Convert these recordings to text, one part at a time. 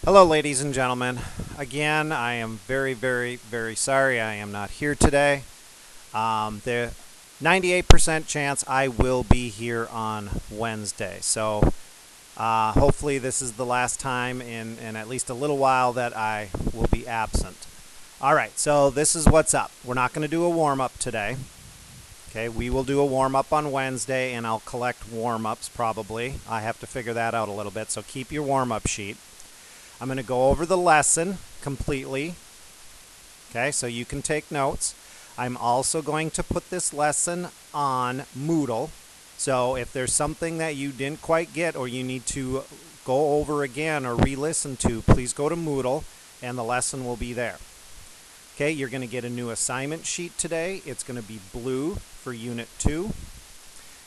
Hello, ladies and gentlemen. Again, I am very sorry I am not here today. The 98% chance I will be here on Wednesday. So hopefully this is the last time in at least a little while that I will be absent. All right, so this is what's up. We're not going to do a warm-up today. Okay, we will do a warm-up on Wednesday, and I'll collect warm-ups probably. I have to figure that out a little bit, so keep your warm-up sheet. I'm going to go over the lesson completely, okay, so you can take notes. I'm also going to put this lesson on Moodle, so if there's something that you didn't quite get or you need to go over again or re-listen to, please go to Moodle and the lesson will be there. Okay, you're going to get a new assignment sheet today. It's going to be blue for Unit 2,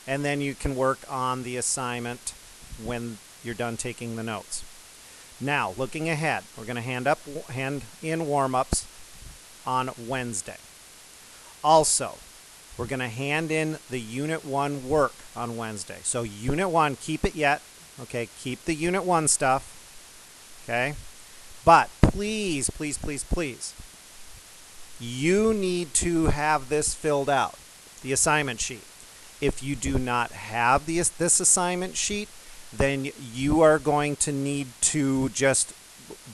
and then you can work on the assignment when you're done taking the notes. Now, looking ahead, we're going to hand in warm-ups on Wednesday. Also, we're going to hand in the Unit 1 work on Wednesday. So Unit 1, keep it yet. Okay, keep the Unit 1 stuff. Okay? But please, you need to have this filled out, the assignment sheet. If you do not have this assignment sheet, then you are going to need to just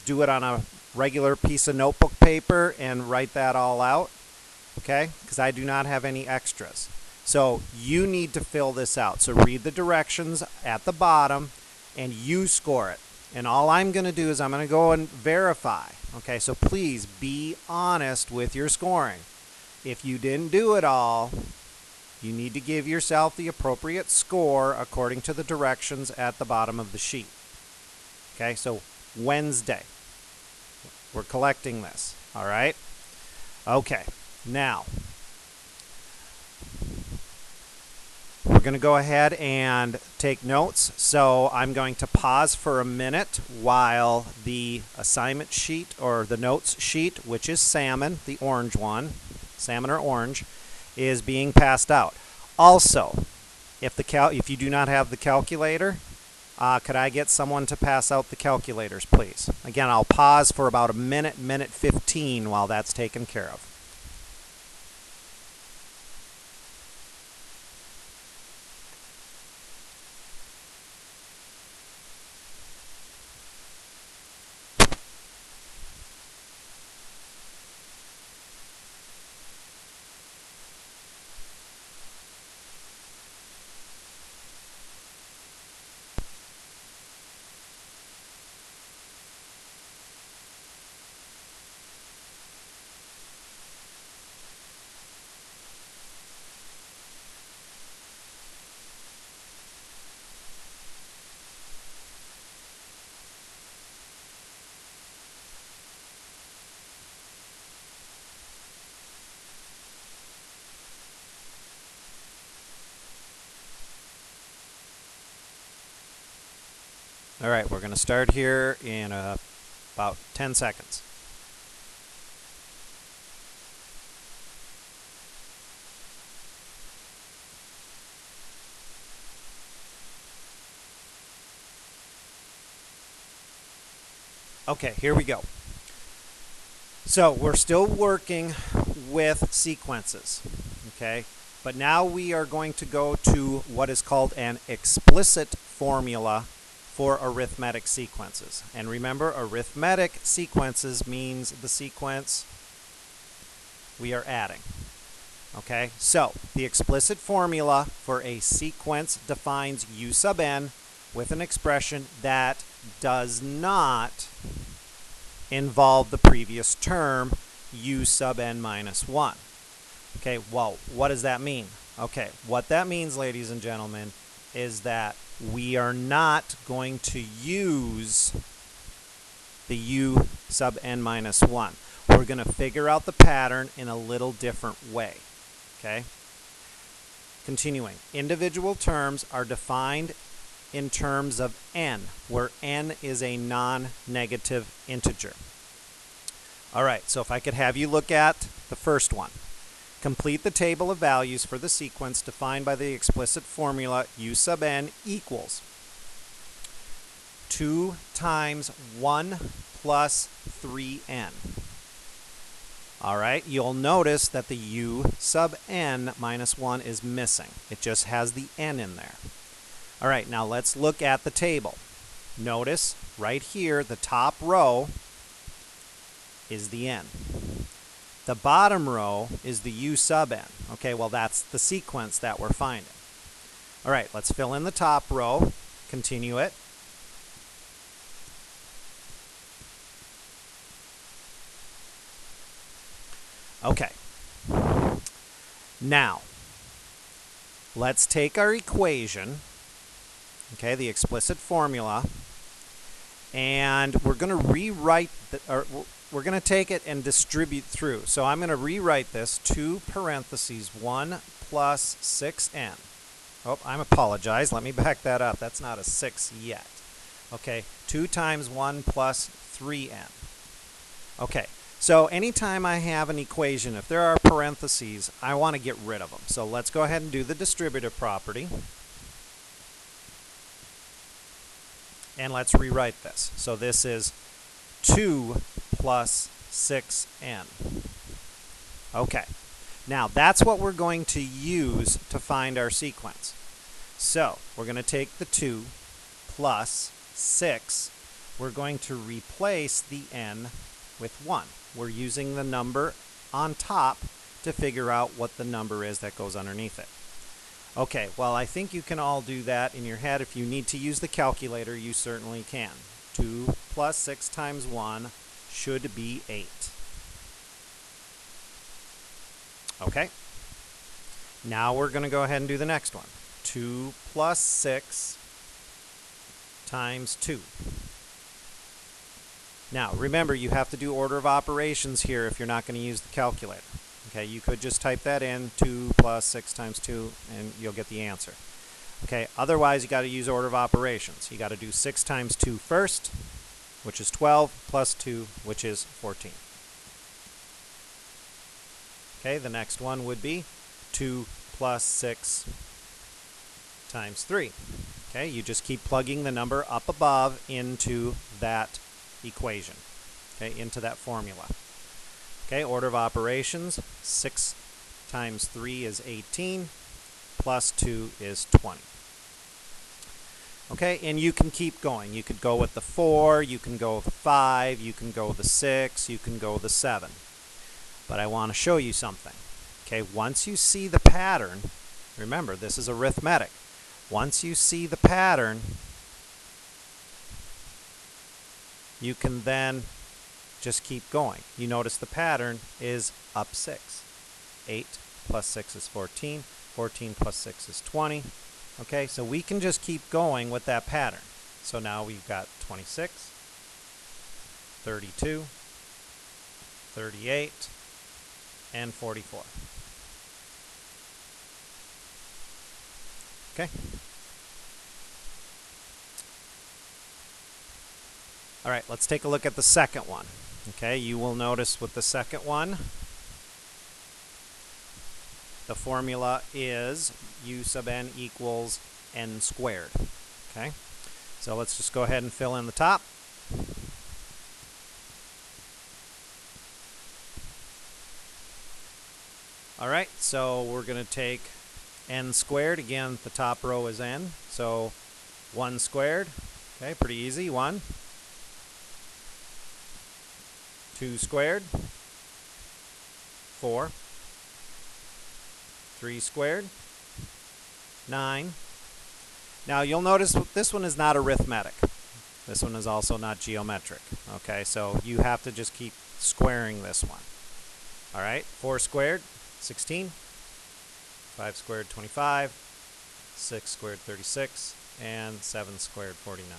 do it on a regular piece of notebook paper and write that all out, okay? Because I do not have any extras. So you need to fill this out. So read the directions at the bottom and you score it. And all I'm going to do is I'm going to go and verify, okay? So please be honest with your scoring. If you didn't do it all, you need to give yourself the appropriate score according to the directions at the bottom of the sheet. Okay, so Wednesday, we're collecting this, all right? Okay, now, we're going to go ahead and take notes. So I'm going to pause for a minute while the assignment sheet or the notes sheet, which is salmon, the orange one, salmon or orange, is being passed out. Also, if you do not have the calculator, could I get someone to pass out the calculators, please? Again, I'll pause for about a minute 15 while that's taken care of. All right, we're going to start here in about 10 seconds. Okay, here we go. So we're still working with sequences, okay? But now we are going to go to what is called an explicit formula for arithmetic sequences. And remember, arithmetic sequences means the sequence we are adding. Okay, so the explicit formula for a sequence defines u sub n with an expression that does not involve the previous term, u sub n minus 1. Okay, well, what does that mean? Okay, what that means, ladies and gentlemen, is that we are not going to use the u sub n minus 1. We're going to figure out the pattern in a little different way. Okay? Continuing. Individual terms are defined in terms of n, where n is a non-negative integer. All right, so if I could have you look at the first one. Complete the table of values for the sequence defined by the explicit formula u sub n equals 2 times 1 plus 3n. All right, you'll notice that the u sub n minus 1 is missing. It just has the n in there. All right, now let's look at the table. Notice right here, the top row is the n. The bottom row is the u sub n. Okay, well, that's the sequence that we're finding. All right, let's fill in the top row, continue it. Okay. Now, let's take our equation, okay, the explicit formula, and we're going to rewrite, we're going to take it and distribute through. So I'm going to rewrite this 2 parentheses 1 plus 6n. Oh, I apologize. Let me back that up. That's not a 6 yet. Okay, 2 times 1 plus 3n. Okay. So anytime I have an equation, if there are parentheses, I want to get rid of them. So let's go ahead and do the distributive property. And let's rewrite this. So this is 2 plus 6n. Okay. Now that's what we're going to use to find our sequence. So we're going to take the 2 plus 6. We're going to replace the n with 1. We're using the number on top to figure out what the number is that goes underneath it. Okay, well, I think you can all do that in your head. If you need to use the calculator, you certainly can. 2 plus 6 times 1 should be 8. Okay. Now we're going to go ahead and do the next one. 2 plus 6 times 2. Now, remember, you have to do order of operations here if you're not going to use the calculator. Okay, you could just type that in, 2 plus 6 times 2, and you'll get the answer. Okay, otherwise, you got to use order of operations. You got to do 6 times 2 first, which is 12, plus 2, which is 14. Okay, the next one would be 2 plus 6 times 3. Okay, you just keep plugging the number up above into that equation, okay, into that formula. Okay, order of operations, 6 times 3 is 18, plus 2 is 20. Okay, and you can keep going. You could go with the 4, you can go with the 5, you can go with the 6, you can go with the 7. But I want to show you something. Okay, once you see the pattern, remember, this is arithmetic. Once you see the pattern, you can then just keep going. You notice the pattern is up 6. 8 plus 6 is 14. 14 plus 6 is 20. Okay, so we can just keep going with that pattern. So now we've got 26, 32, 38, and 44. Okay. All right, let's take a look at the second one. Okay, you will notice with the second one, the formula is u sub n equals n squared. Okay, so let's just go ahead and fill in the top. All right, so we're going to take n squared. Again, the top row is n, so 1 squared. Okay, pretty easy, 1. 2 squared, 4, 3 squared, 9. Now you'll notice this one is not arithmetic. This one is also not geometric. Okay, so you have to just keep squaring this one. All right, 4 squared, 16, 5 squared, 25, 6 squared, 36, and 7 squared, 49.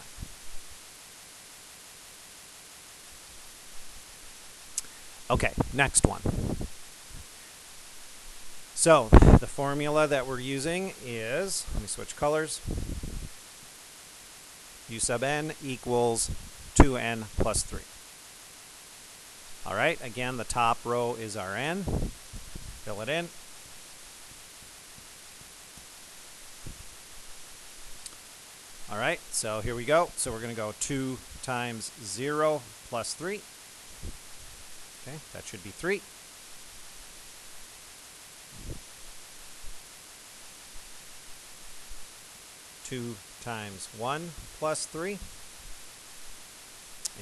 Okay, next one. So the formula that we're using is, let me switch colors, u sub n equals 2n plus 3. All right, again, the top row is our n. Fill it in. All right, so here we go. So we're going to go 2 times 0 plus 3. Okay, that should be 3. Two times 1 plus 3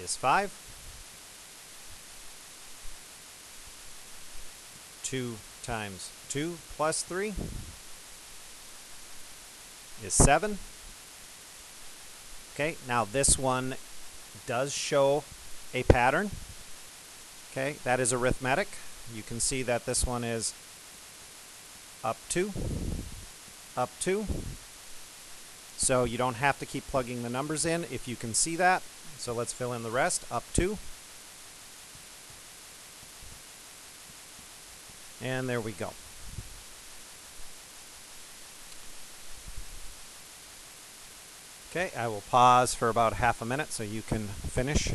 is 5. 2 times 2 plus 3 is 7. Okay, now this one does show a pattern. Okay, that is arithmetic. You can see that this one is up 2, up 2. So you don't have to keep plugging the numbers in if you can see that. So let's fill in the rest. Up 2. And there we go. Okay, I will pause for about half a minute so you can finish.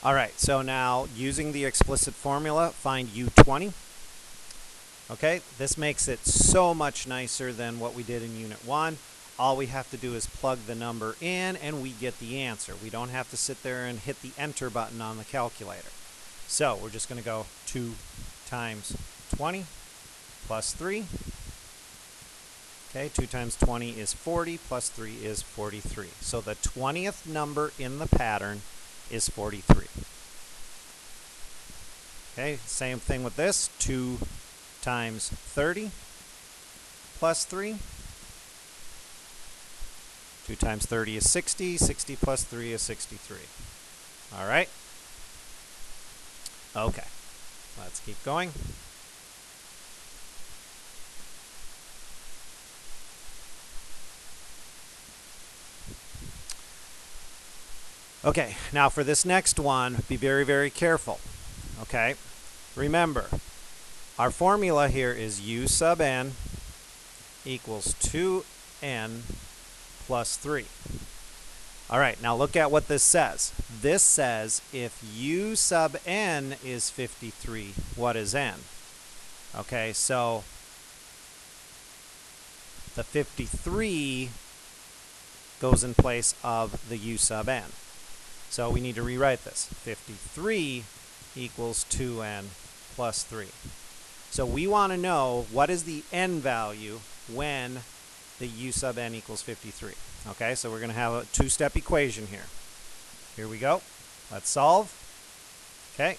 All right, so now using the explicit formula, find U20. Okay, this makes it so much nicer than what we did in Unit 1. All we have to do is plug the number in and we get the answer. We don't have to sit there and hit the enter button on the calculator. So we're just going to go 2 times 20 plus 3. Okay, 2 times 20 is 40 plus 3 is 43. So the 20th number in the pattern is 43. Okay, same thing with this. 2 times 30 plus 3. 2 times 30 is 60. 60 plus 3 is 63. All right. Okay, let's keep going. Okay, now for this next one, be very, very careful. Okay, remember, our formula here is U sub n equals 2n plus 3. All right, now look at what this says. This says if U sub n is 53, what is n? Okay, so the 53 goes in place of the U sub n. So we need to rewrite this. 53 equals 2n plus 3. So we want to know what is the n value when the U sub n equals 53. Okay, so we're going to have a two-step equation here. Here we go. Let's solve. Okay.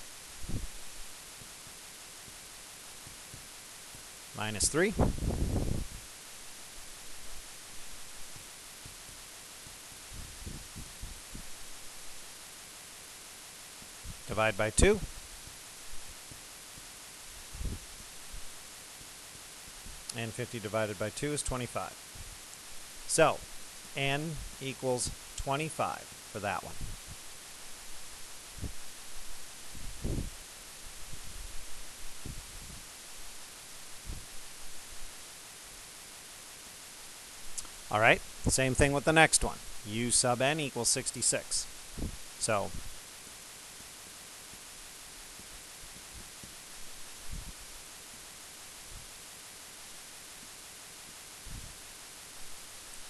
Minus 3. Divide by 2. And 50 divided by 2 is 25. So, n equals 25 for that one. All right, same thing with the next one. U sub n equals 66. So,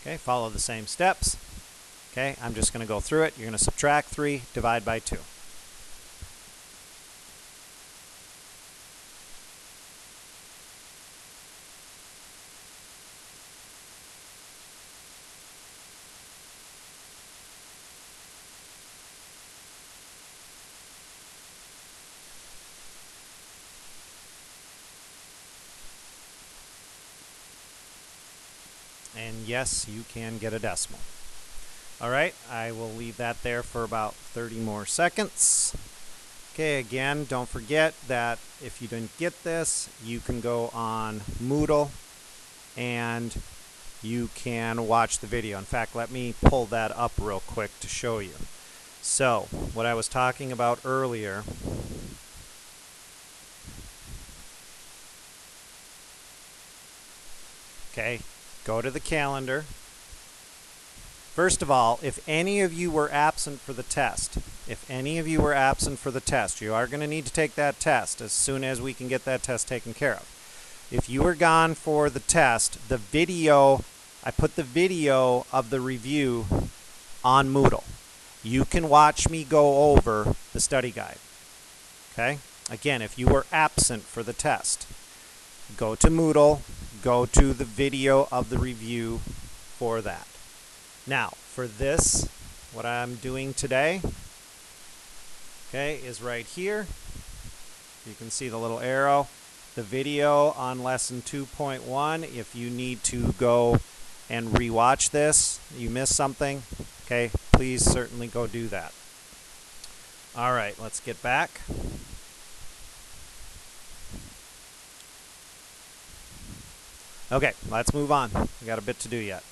okay, follow the same steps. Okay, I'm just going to go through it. You're going to subtract 3, divide by 2. And yes, you can get a decimal. All right, I will leave that there for about 30 more seconds. Okay, again, don't forget that if you didn't get this, you can go on Moodle and you can watch the video. In fact, let me pull that up real quick to show you. So, what I was talking about earlier Okay, go to the calendar. First of all, if any of you were absent for the test, you are going to need to take that test as soon as we can get that test taken care of. If you were gone for the test, the video, I put the video of the review on Moodle. You can watch me go over the study guide. Okay? Again, if you were absent for the test, go to Moodle, go to the video of the review for that. Now, for this, what I'm doing today, okay, is right here. You can see the little arrow. The video on lesson 2.1, if you need to go and rewatch this, you missed something, okay, please certainly go do that. All right, let's get back. Okay, let's move on. We got a bit to do yet.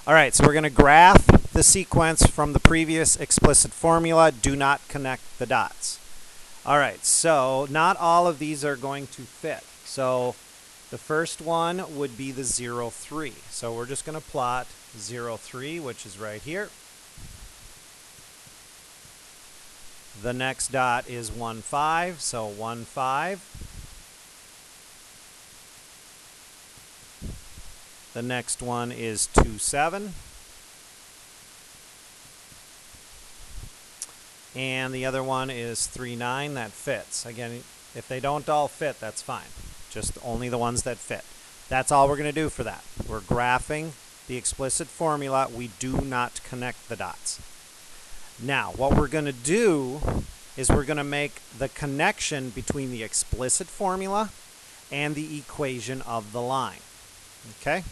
All right, so we're going to graph the sequence from the previous explicit formula. Do not connect the dots. All right, so not all of these are going to fit. So the first one would be the 0, 3. So we're just going to plot 0, 3, which is right here. The next dot is 1, 5, so 1, 5. The next one is 2, 7. And the other one is 3, 9. That fits. Again, if they don't all fit, that's fine. Just only the ones that fit. That's all we're going to do for that. We're graphing the explicit formula. We do not connect the dots. Now, what we're going to do is we're going to make the connection between the explicit formula and the equation of the line. Okay?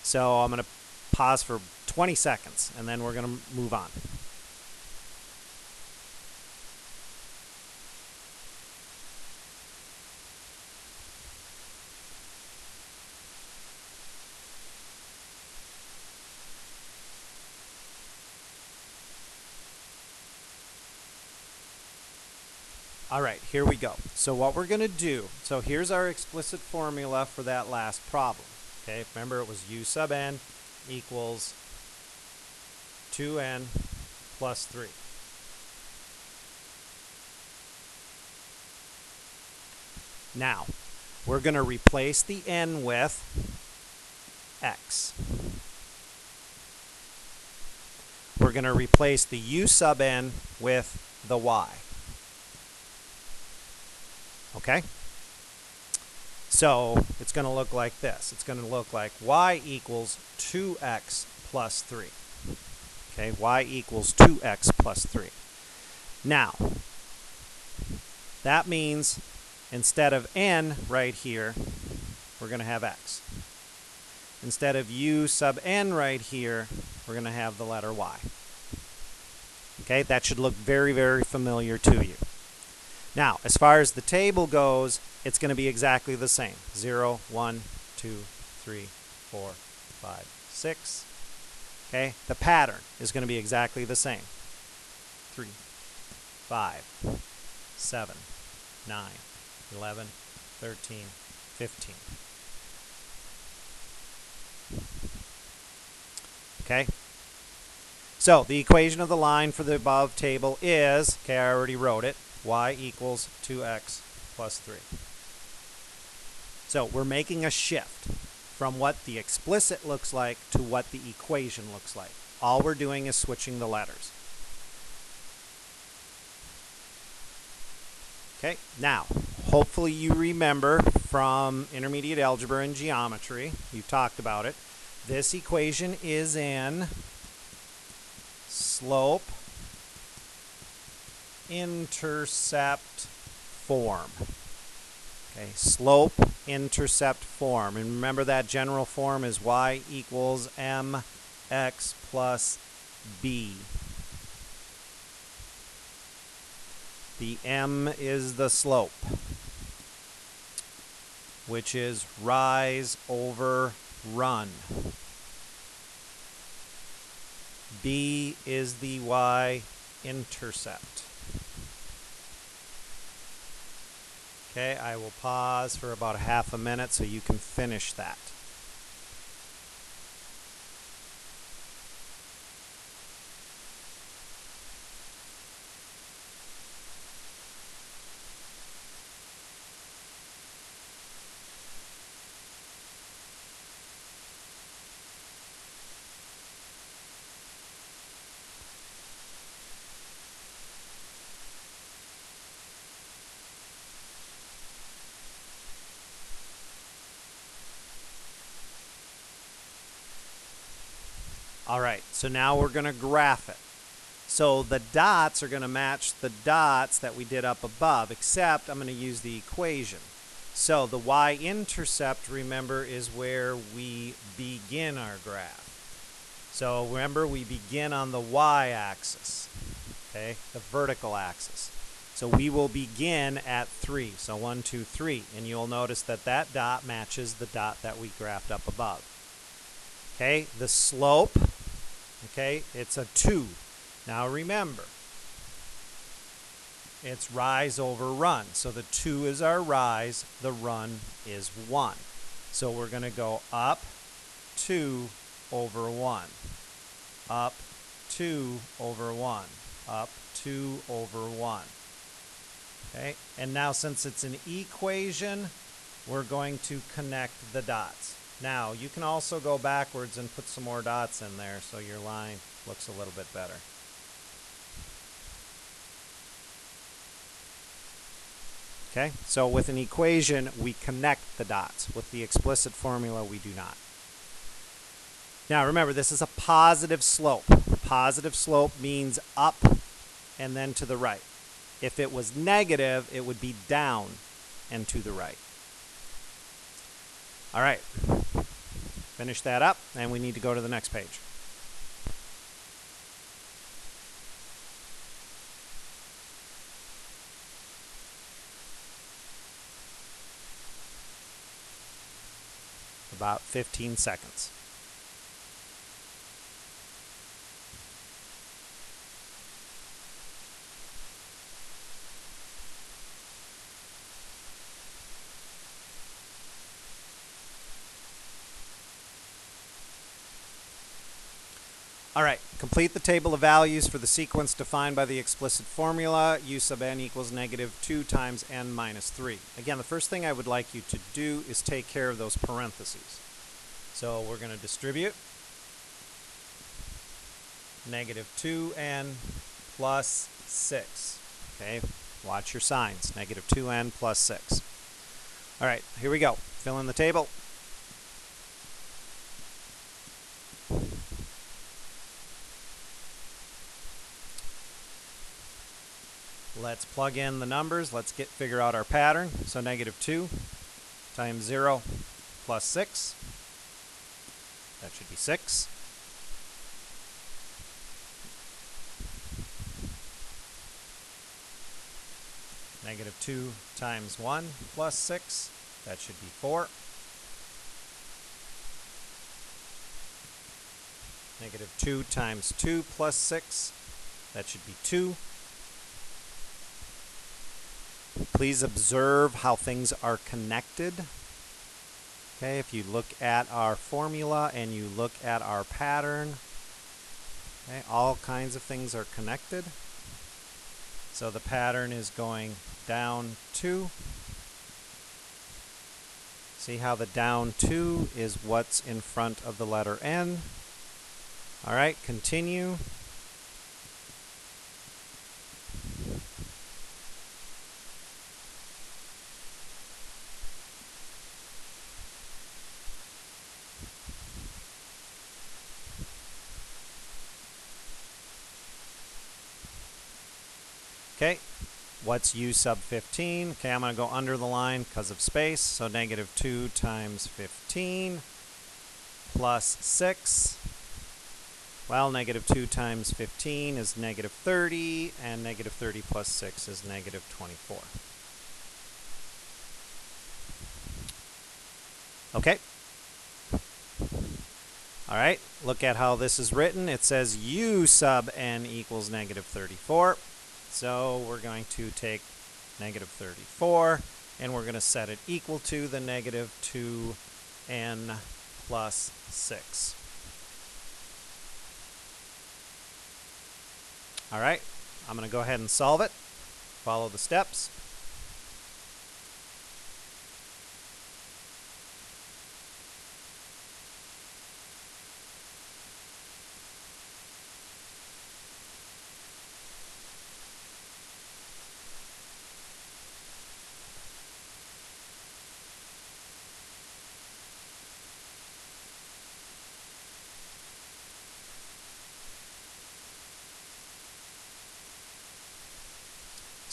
So I'm going to pause for 20 seconds, and then we're going to move on. All right, here we go. So what we're going to do, so here's our explicit formula for that last problem. Okay, remember it was u sub n equals 2n plus 3. Now, we're going to replace the n with x. We're going to replace the u sub n with the y. Okay? So it's going to look like this. It's going to look like y equals 2x plus 3. Okay, y equals 2x plus 3. Now, that means instead of n right here, we're going to have x. Instead of u sub n right here, we're going to have the letter y. Okay, that should look very, very familiar to you. Now, as far as the table goes, it's going to be exactly the same. 0, 1, 2, 3, 4, 5, 6. Okay, the pattern is going to be exactly the same. 3, 5, 7, 9, 11, 13, 15. Okay? So, the equation of the line for the above table is, okay, I already wrote it, y equals 2x plus 3. So, we're making a shift from what the explicit looks like to what the equation looks like. All we're doing is switching the letters. Okay, now, hopefully you remember from intermediate algebra and geometry, you've talked about it, this equation is in slope intercept form. Okay, slope intercept form. And remember that general form is y equals mx plus b. The m is the slope, which is rise over run. B is the y-intercept. Okay, I will pause for about a half a minute so you can finish that. All right, so now we're going to graph it. So the dots are going to match the dots that we did up above, except I'm going to use the equation. So the y-intercept, remember, is where we begin our graph. So remember, we begin on the y-axis, okay, the vertical axis. So we will begin at 3. So 1, 2, 3. And you'll notice that that dot matches the dot that we graphed up above. Okay, the slope, okay, it's a 2. Now remember, it's rise over run. So the 2 is our rise, the run is 1. So we're going to go up 2 over 1, up 2 over 1, up 2 over 1. Okay, and now since it's an equation, we're going to connect the dots. Now, you can also go backwards and put some more dots in there so your line looks a little bit better. Okay, so with an equation, we connect the dots. With the explicit formula, we do not. Now, remember, this is a positive slope. Positive slope means up and then to the right. If it was negative, it would be down and to the right. All right, finish that up, and we need to go to the next page. About 15 seconds. All right, complete the table of values for the sequence defined by the explicit formula, u sub n equals -2 times n minus 3. Again, the first thing I would like you to do is take care of those parentheses. So we're going to distribute -2n plus 6. Okay, watch your signs, -2n plus 6. All right, here we go. Fill in the table. Let's plug in the numbers. Let's figure out our pattern. So -2 times 0 plus 6. That should be 6. -2 times 1 plus 6. That should be 4. -2 times 2 plus 6. That should be 2. Please observe how things are connected. Okay, if you look at our formula and you look at our pattern, okay, all kinds of things are connected. So the pattern is going down 2. See how the down 2 is what's in front of the letter N. All right, continue. Okay, what's u sub 15? Okay, I'm going to go under the line because of space. So -2 times 15 plus 6. Well, -2 times 15 is -30, and -30 plus 6 is -24. Okay. All right, look at how this is written. It says u sub n equals -34. So we're going to take -34, and we're going to set it equal to the -2n plus 6. All right, I'm going to go ahead and solve it. Follow the steps.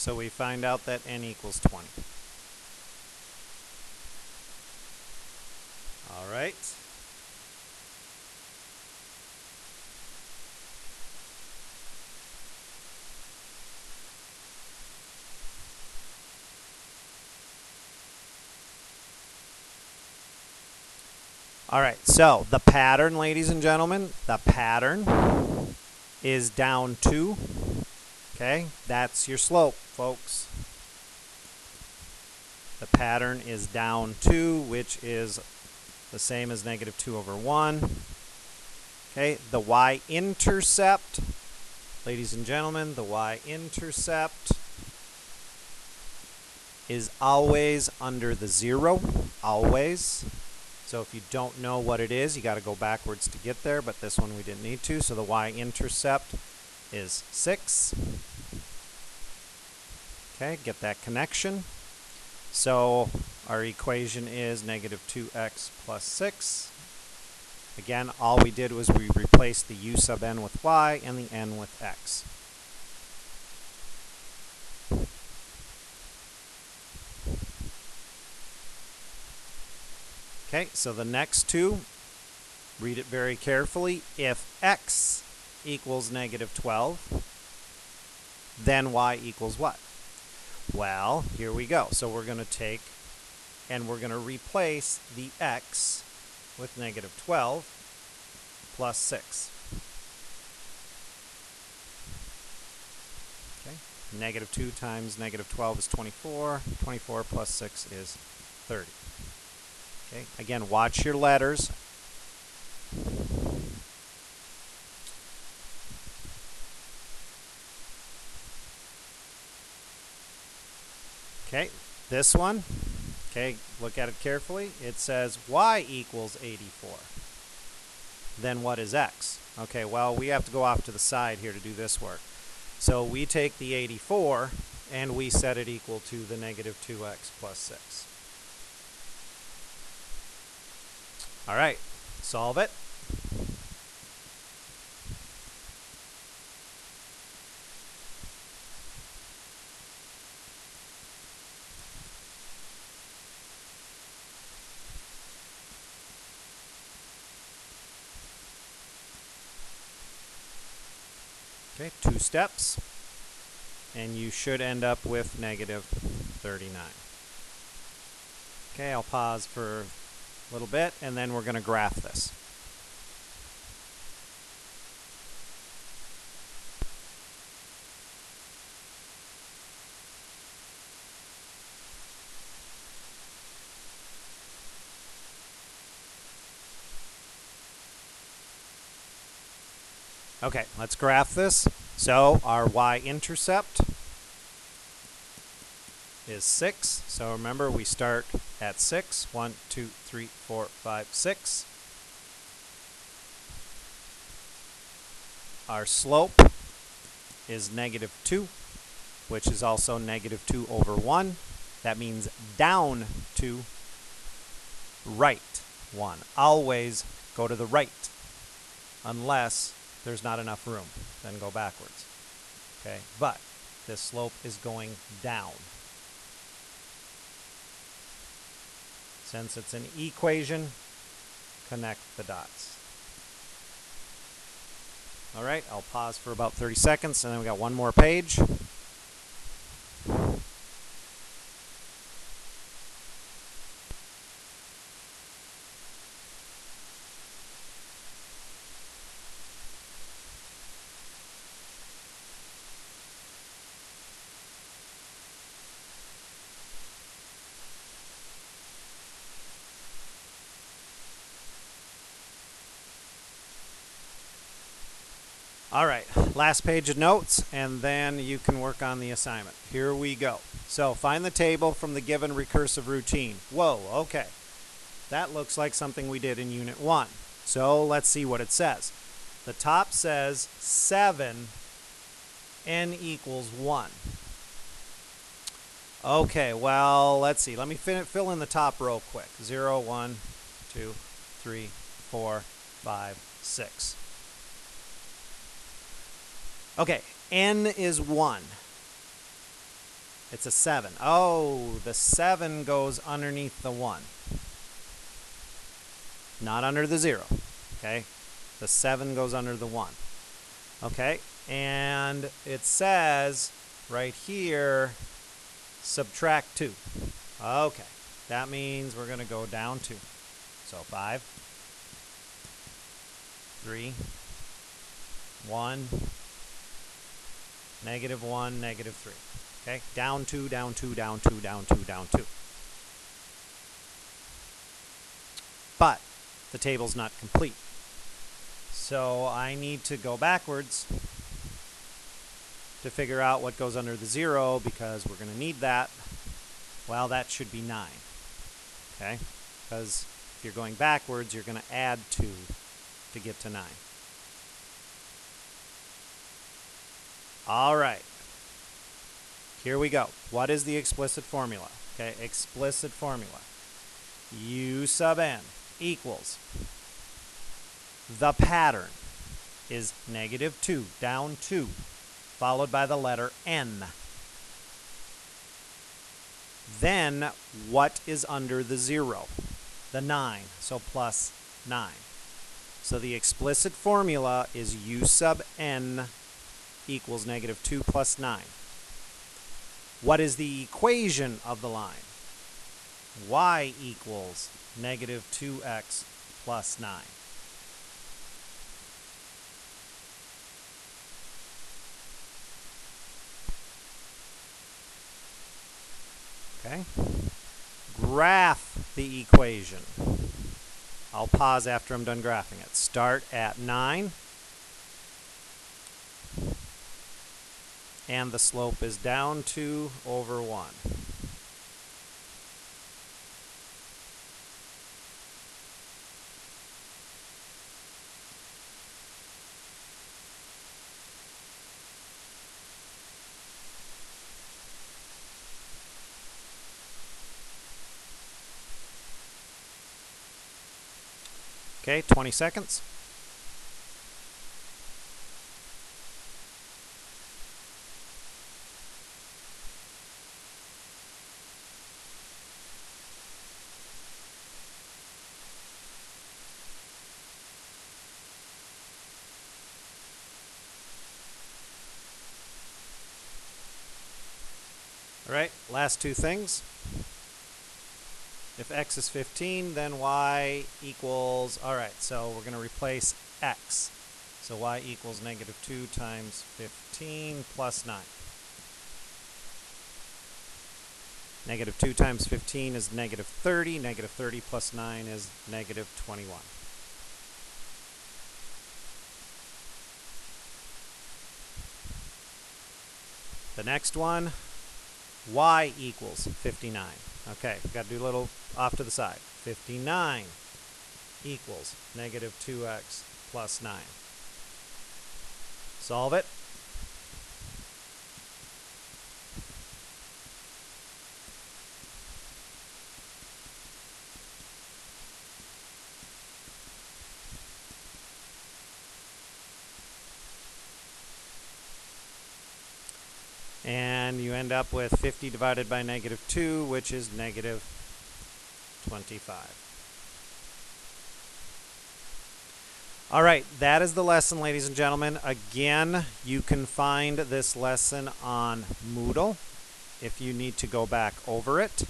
So we find out that n equals 20. All right. All right, so the pattern, ladies and gentlemen, the pattern is down 2. Okay, that's your slope, folks. The pattern is down 2, which is the same as negative 2 over 1. Okay, the y-intercept, ladies and gentlemen, the y-intercept is always under the 0, always. So if you don't know what it is, you got to go backwards to get there, but this one we didn't need to. So the y-intercept is 6. Okay, get that connection. So our equation is negative 2x plus 6. Again, all we did was we replaced the u sub n with y and the n with x. Okay, so the next two, read it very carefully. If x equals negative 12, then y equals what? Well, here we go. So we're going to take and we're going to replace the x with negative 12 plus 6. Okay, negative 2 times negative 12 is 24. 24 plus 6 is 30. Okay, again, watch your letters. Okay, this one, okay, look at it carefully. It says y equals 84. Then what is x? Okay, well, we have to go off to the side here to do this work. So we take the 84 and we set it equal to the negative 2x plus 6. All right, solve it. Okay, 2 steps, and you should end up with negative 39. Okay, I'll pause for a little bit, and then we're going to graph this. Okay, let's graph this. So our y-intercept is 6. So remember, we start at 6. 1, 2, 3, 4, 5, 6. Our slope is negative 2, which is also negative 2 over 1. That means down 2, right 1. Always go to the right, unless there's not enough room. Then go backwards. Okay, but this slope is going down. Since it's an equation, connect the dots. All right, I'll pause for about 30 seconds, and then we got one more page. All right, last page of notes, and then you can work on the assignment. Here we go. So find the table from the given recursive routine. Whoa, okay. That looks like something we did in Unit 1. So let's see what it says. The top says 7, n equals 1. Okay, well, let's see. Let me fill in the top row quick. 0, 1, 2, 3, 4, 5, 6. Okay, n is 1. It's a 7. Oh, the 7 goes underneath the 1. Not under the 0. Okay? The 7 goes under the 1. Okay? And it says right here, subtract 2. Okay. That means we're going to go down 2. So 5, 3, 1, negative 1, negative 3. Okay? Down 2, down 2, down 2, down 2, down 2. But the table's not complete. So I need to go backwards to figure out what goes under the 0 because we're going to need that. Well, that should be 9. Okay? Because if you're going backwards, you're going to add 2 to get to 9. All right. Here we go. What is the explicit formula? Okay, explicit formula. U sub n equals, the pattern is negative 2, down 2, followed by the letter n. Then, what is under the 0? The 9, so plus 9. So the explicit formula is u sub n equals negative 2 plus 9. What is the equation of the line? Y equals negative 2x plus 9. Okay. Graph the equation. I'll pause after I'm done graphing it. Start at 9. And the slope is down 2 over 1. Okay, 20 seconds. All right, last two things. If x is 15, then y equals, all right, so we're going to replace x. So y equals negative 2 times 15 plus 9. Negative 2 times 15 is negative 30. Negative 30 plus 9 is negative 21. The next one, y equals 59. Okay, we've got to do a little off to the side. 59 equals negative 2x plus 9. Solve it. And you end up with 50 divided by negative 2, which is negative 25. All right, that is the lesson, ladies and gentlemen. Again, you can find this lesson on Moodle if you need to go back over it.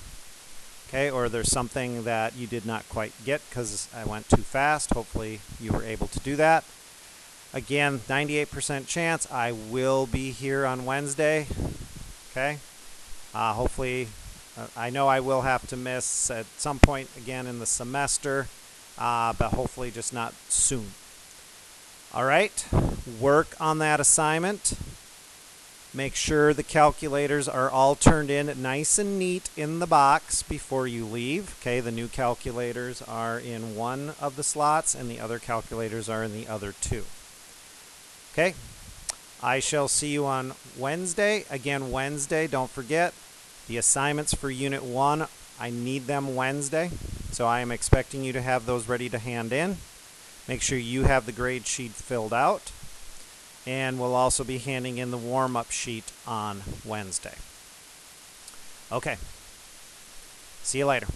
Okay, or there's something that you did not quite get because I went too fast. Hopefully you were able to do that. Again, 98% chance I will be here on Wednesday. Okay. Hopefully, I know I will have to miss at some point again in the semester, but hopefully just not soon. All right. Work on that assignment. Make sure the calculators are all turned in nice and neat in the box before you leave. Okay, the new calculators are in one of the slots and the other calculators are in the other two. Okay, I shall see you on Wednesday. Again, Wednesday, don't forget, the assignments for Unit 1, I need them Wednesday. So I am expecting you to have those ready to hand in. Make sure you have the grade sheet filled out. And we'll also be handing in the warm-up sheet on Wednesday. Okay. See you later.